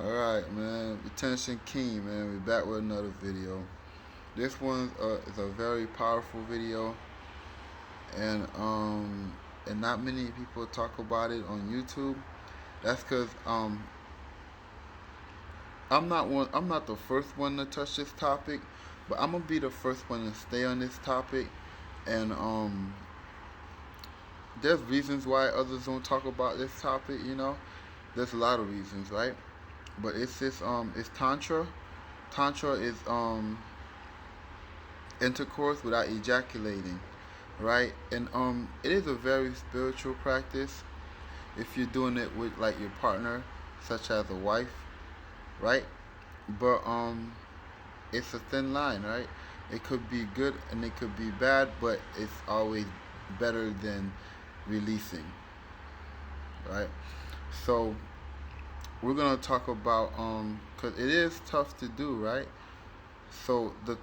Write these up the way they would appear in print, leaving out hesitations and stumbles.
Alright, man. Attention King, man. We're back with another video. This one is a very powerful video, and not many people talk about it on YouTube. That's because I'm not the first one to touch this topic, but I'm gonna be the first one to stay on this topic. And there's reasons why others don't talk about this topic. There's a lot of reasons, right? But it's tantra. Tantra is intercourse without ejaculating, right? And it is a very spiritual practice if you're doing it with like your partner, such as a wife, right? But it's a thin line, right? It could be good and it could be bad, but it's always better than releasing, right? So we're gonna talk about because it is tough to do, right? So the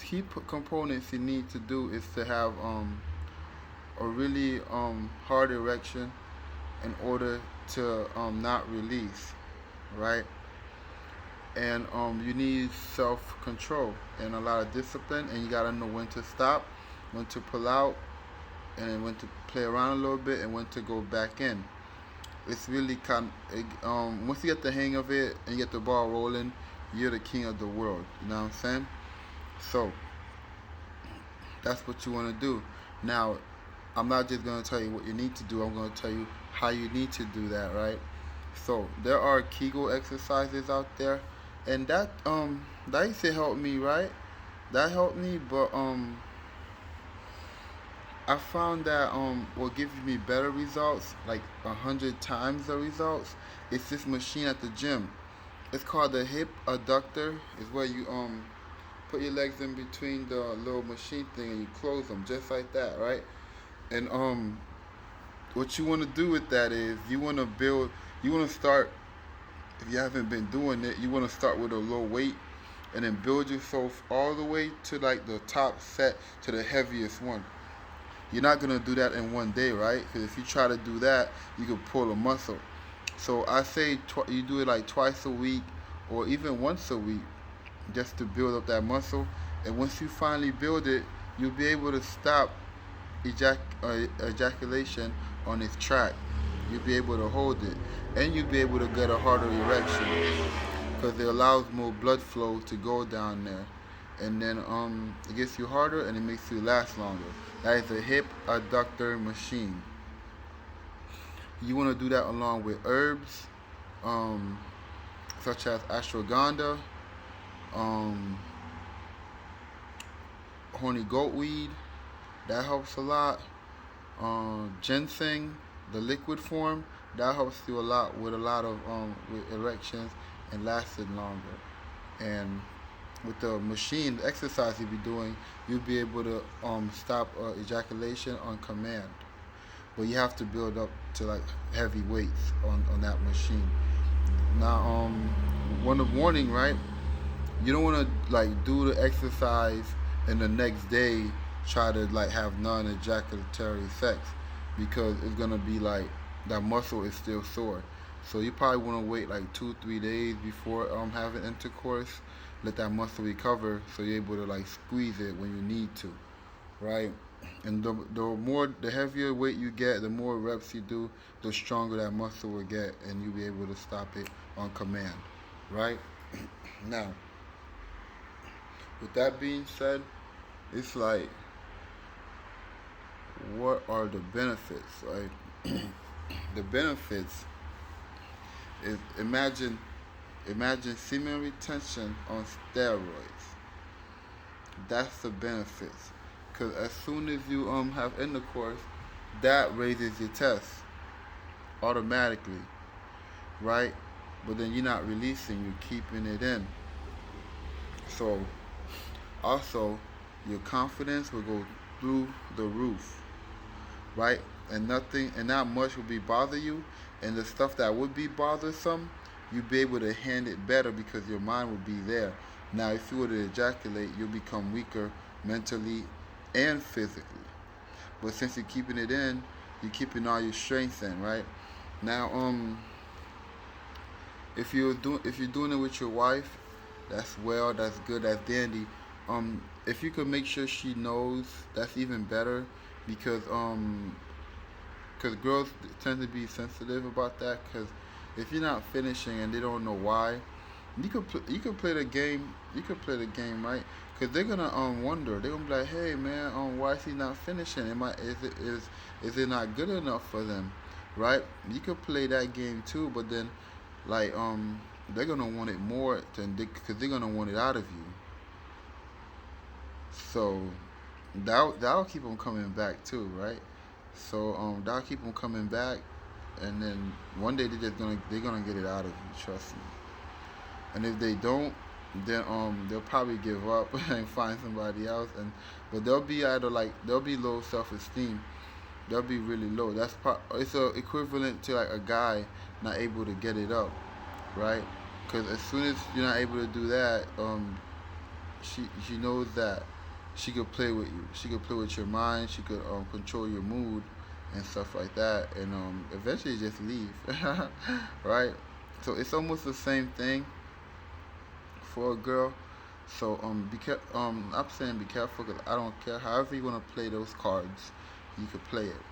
key components you need to do is to have a really hard erection in order to not release, right? And you need self-control and a lot of discipline, and you gotta know when to stop, when to pull out, and when to play around a little bit, and when to go back in. It's really once you get the hang of it and you get the ball rolling, you're the king of the world. You know what I'm saying? So that's what you want to do. Now, I'm not just going to tell you what you need to do. I'm going to tell you how you need to do that, right? So there are Kegel exercises out there, and that used to help me, right? That helped me, but I found that will give me better results, like 100 times the results. It's this machine at the gym. It's called the hip adductor. It's where you put your legs in between the little machine thing and you close them just like that, right? And what you want to do with that is you want to start. If you haven't been doing it, you want to start with a low weight and then build yourself all the way to like the top set to the heaviest one. You're not gonna do that in one day, right? Because if you try to do that, you could pull a muscle. So I say you do it like twice a week or even once a week, just to build up that muscle. And once you finally build it, you'll be able to stop ejaculation on its track. You'll be able to hold it, and you'll be able to get a harder erection because it allows more blood flow to go down there, and then it gets you harder and it makes you last longer. That is a hip adductor machine. You want to do that along with herbs, um, such as ashwagandha, um, horny goat weed. That helps a lot. Ginseng, the liquid form, that helps you a lot with with erections and lasting longer. And with the machine, the exercise you'll be doing, you'll be able to stop ejaculation on command. But you have to build up to like heavy weights on that machine. Now, one of warning, right? You don't want to like do the exercise and the next day try to like have non-ejaculatory sex because it's gonna be like that muscle is still sore. So you probably want to wait like 2-3 days before having intercourse. Let that muscle recover so you're able to like squeeze it when you need to, right? And the heavier weight you get, the more reps you do, the stronger that muscle will get, and you'll be able to stop it on command, right? Now, with that being said, it's like, what are the benefits, right? The benefits is imagine semen retention on steroids. That's the benefits. Because as soon as you have intercourse, that raises your test automatically, right? But then you're not releasing, you're keeping it in. So also your confidence will go through the roof, right? And not much will be bother you, and the stuff that would be bothersome, you'll be able to handle it better because your mind will be there. Now, if you were to ejaculate, you'll become weaker mentally and physically. But since you're keeping it in, you're keeping all your strength in, right? Now, if you're doing it with your wife, that's well, that's good, that's dandy. If you could make sure she knows, that's even better, because girls tend to be sensitive about that. Because if you're not finishing and they don't know why, you could play the game. You could play the game, right? Because they're gonna wonder. They're gonna be like, hey man, why is he not finishing? Is it not good enough for them, right? You could play that game too, but then like they're gonna want it more than because they're gonna want it out of you. So that'll keep them coming back too, right? So that'll keep them coming back, and then one day they're gonna get it out of you. Trust me. And if they don't, then they'll probably give up and find somebody else. And but they'll be either like they'll be low self esteem. They'll be really low. It's equivalent to like a guy not able to get it up, right? Because as soon as you're not able to do that, she knows that she could play with you. She could play with your mind. She could control your mood and stuff like that, and eventually just leave, right? So it's almost the same thing for a girl. So I'm saying be careful because I don't care. However you want to play those cards, you could play it.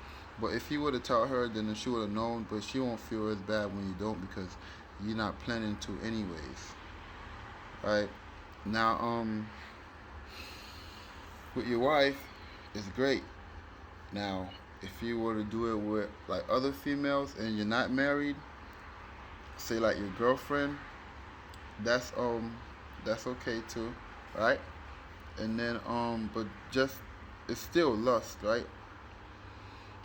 But if you would have taught her, then she would have known. But she won't feel as bad when you don't because you're not planning to anyways, right? Now with your wife, it's great. Now if you were to do it with like other females and you're not married, say like your girlfriend, that's that's okay too, right? And then but just it's still lust, right?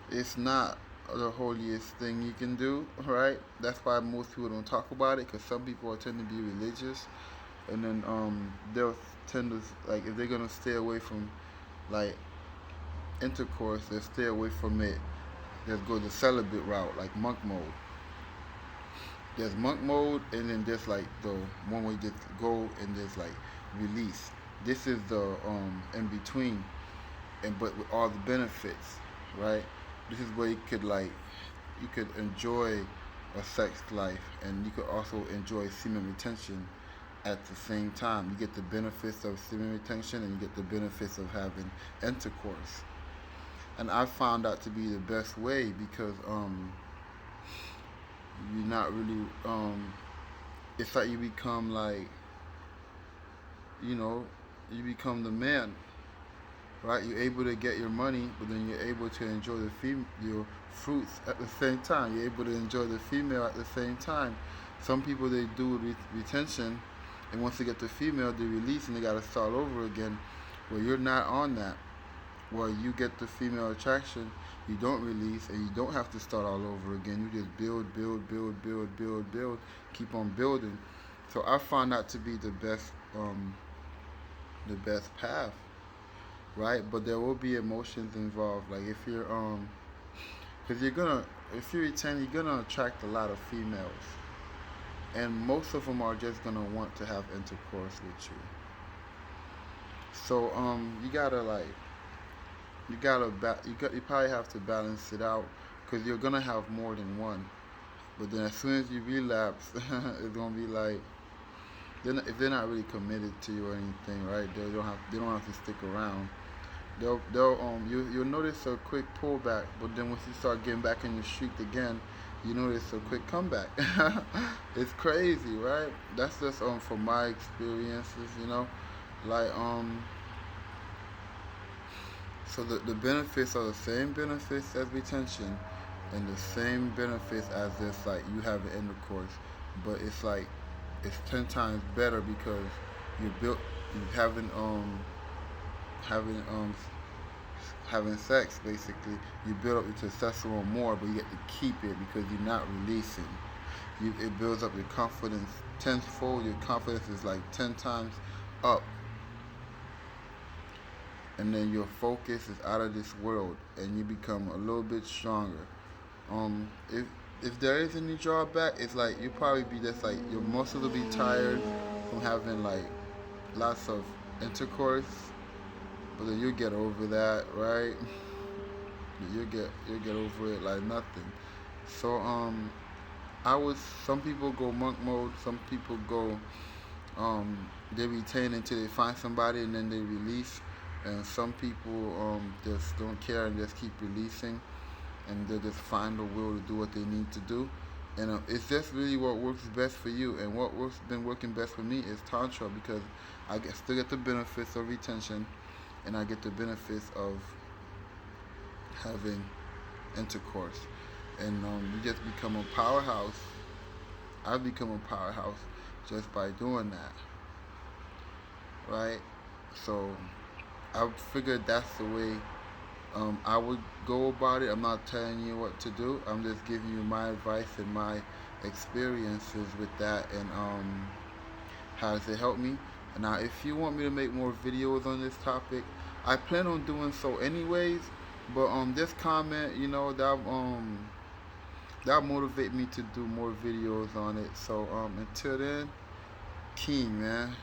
It's not the holiest thing you can do, right? That's why most people don't talk about it because some people tend to be religious, and then they'll tend to like if they're gonna stay away from like intercourse, they'll stay away from it. They'll go the celibate route, like monk mode. There's monk mode, and then there's like the one where you just go and there's like release. This is the in between, and but with all the benefits, right? This is where you could enjoy a sex life, and you could also enjoy semen retention at the same time. You get the benefits of semen retention, and you get the benefits of having intercourse. And I found that to be the best way because you're not really it's like you become like you know you become the man, right? You're able to get your money, but then you're able to enjoy your fruits at the same time. You're able to enjoy the female at the same time. Some people they do retention, and once they get the female, they release and they got to start over again. Well, you're not on that. Well, you get the female attraction, you don't release, and you don't have to start all over again. You just build, build, build, build, build, build, keep on building. So I found that to be the best path, right? But there will be emotions involved. Like if you're because if you retain, you're gonna attract a lot of females, and most of them are just gonna want to have intercourse with you. So you probably have to balance it out because you're gonna have more than one. But then as soon as you relapse, it's gonna be like if they're not really committed to you or anything, right? They don't have to stick around. You'll notice a quick pullback, but then once you start getting back in the streak again, you notice a quick comeback. It's crazy, right? That's just from my experiences, like so the benefits are the same benefits as retention, and the same benefits as this like you have an intercourse, but it's 10 times better because you built you having having sex basically. You build up your testosterone more, but you get to keep it because you're not releasing. It builds up your confidence tenfold. Your confidence is like 10 times up, and then your focus is out of this world, and you become a little bit stronger. If there is any drawback, it's like you probably be just like your muscles will be tired from having like lots of intercourse, but then you get over that, right? You get over it like nothing. So I was. Some people go monk mode. Some people go. They retain until they find somebody and then they release. And some people just don't care and just keep releasing, and they just find the will to do what they need to do. And it's just really what works best for you. And what works been working best for me is tantra, because still get the benefits of retention, and I get the benefits of having intercourse. And you just become a powerhouse. I've become a powerhouse just by doing that, right? So I figured that's the way I would go about it. I'm not telling you what to do. I'm just giving you my advice and my experiences with that, and how does it help me. And now, if you want me to make more videos on this topic, I plan on doing so anyways. But just comment, that motivate me to do more videos on it. So until then, King, man.